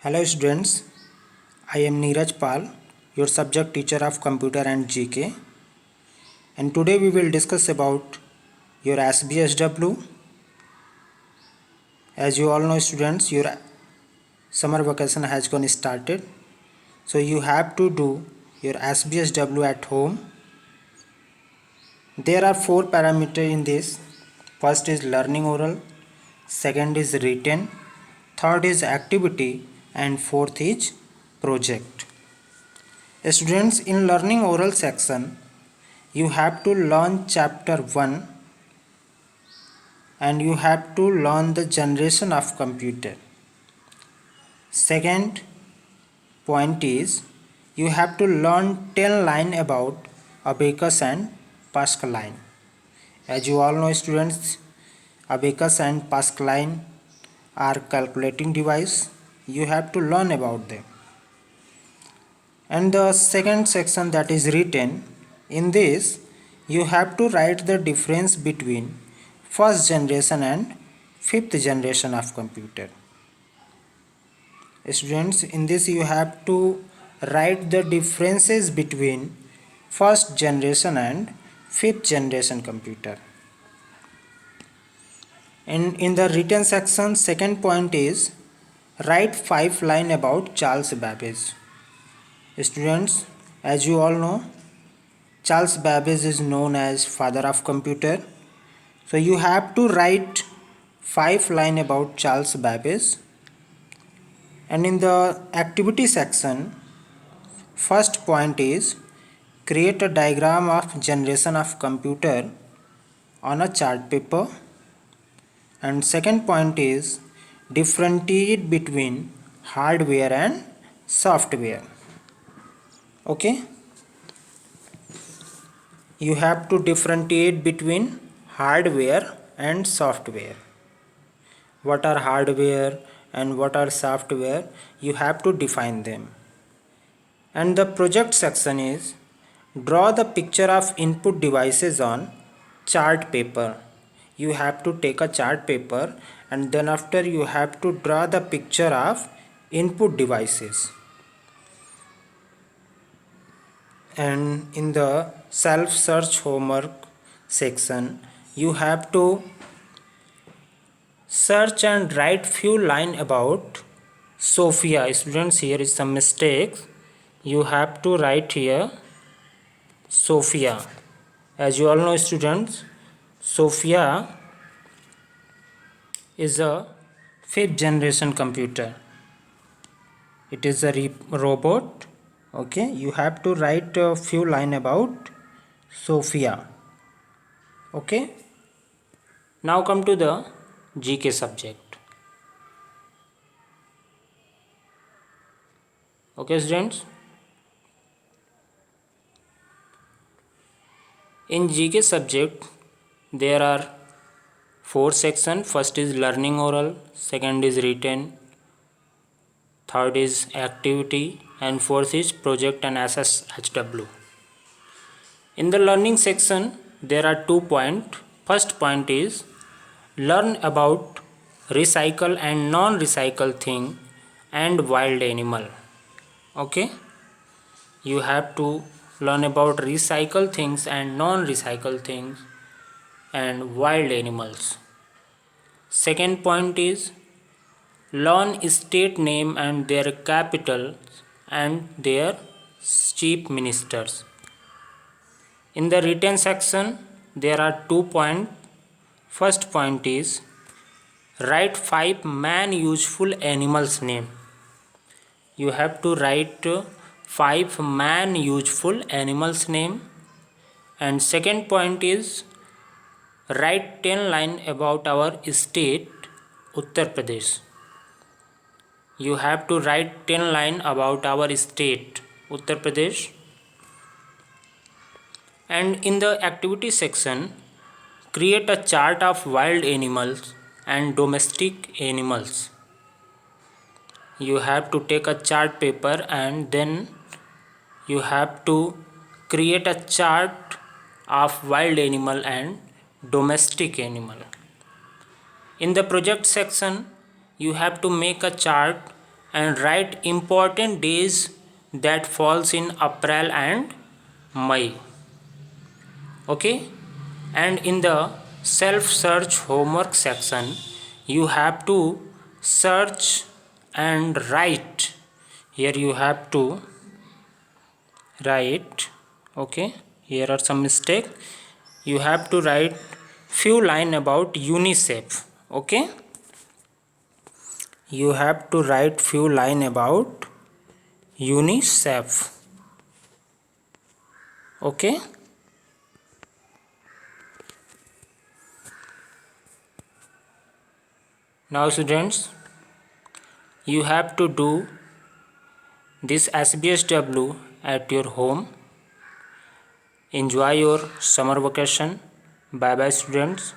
Hello students, I am Neeraj Pal, your subject teacher of computer and GK, and today we will discuss about your SBSW. As you all know students, your summer vacation has gone started, so you have to do your SBSW at home. There are 4 parameters in this. First is learning oral, second is written, third is activity, and fourth is project. Students, in learning oral section, you have to learn chapter 1 and you have to learn the generation of computer. Second point is you have to learn 10 line about abacus and Pascaline. As you all know students, abacus and Pascaline are calculating device. You have to learn about them. And the second section, that is written, in this you have to write the difference between first generation and fifth generation of computer. Students, in this you have to write the differences between first generation and fifth generation computer. And in the written section, second point is write 5 line about Charles Babbage. Students, as you all know, Charles Babbage is known as father of computer. So you have to write 5 line about Charles Babbage. And in the activity section, first point is create a diagram of generation of computer on a chart paper. And second point is differentiate between hardware and software. Okay, you have to differentiate between hardware and software. What are hardware and what are software? You have to define them. And the project section is draw the picture of input devices on chart paper. You have to take a chart paper and then after you have to draw the picture of input devices. And in the self search homework section, you have to search and write few line about Sophia. Students, here is some mistakes. You have to write here Sophia. As you all know students, Sophia is a 5th generation computer. It is a robot. Okay, you have to write a few line about Sophia. Okay, now come to the GK subject. Okay students, in GK subject there are 4 sections. First is learning oral, second is written, third is activity, and fourth is project and SSHW. In the learning section there are 2 points. First point is learn about recycle and non-recycle thing and wild animal. Okay, you have to learn about recycle things and non-recycle things and wild animals. Second point is learn state name and their capitals and their chief ministers. In the written section there are 2 points. First point is write 5 man useful animals name. You have to write 5 man useful animals name. And second point is write 10 line about our state Uttar Pradesh. You have to write 10 line about our state Uttar Pradesh. And in the activity section, create a chart of wild animals and domestic animals. You have to take a chart paper and then you have to create a chart of wild animal and domestic animal. In the project section, you have to make a chart and write important days that falls in April and May. Okay, and in the self search homework section you have to search and write. Here you have to write. Okay, here are some mistake. You have to write few line about UNICEF. Okay, you have to write few line about UNICEF. Okay, now students, you have to do this SBSW at your home. Enjoy your summer vacation. Bye bye students.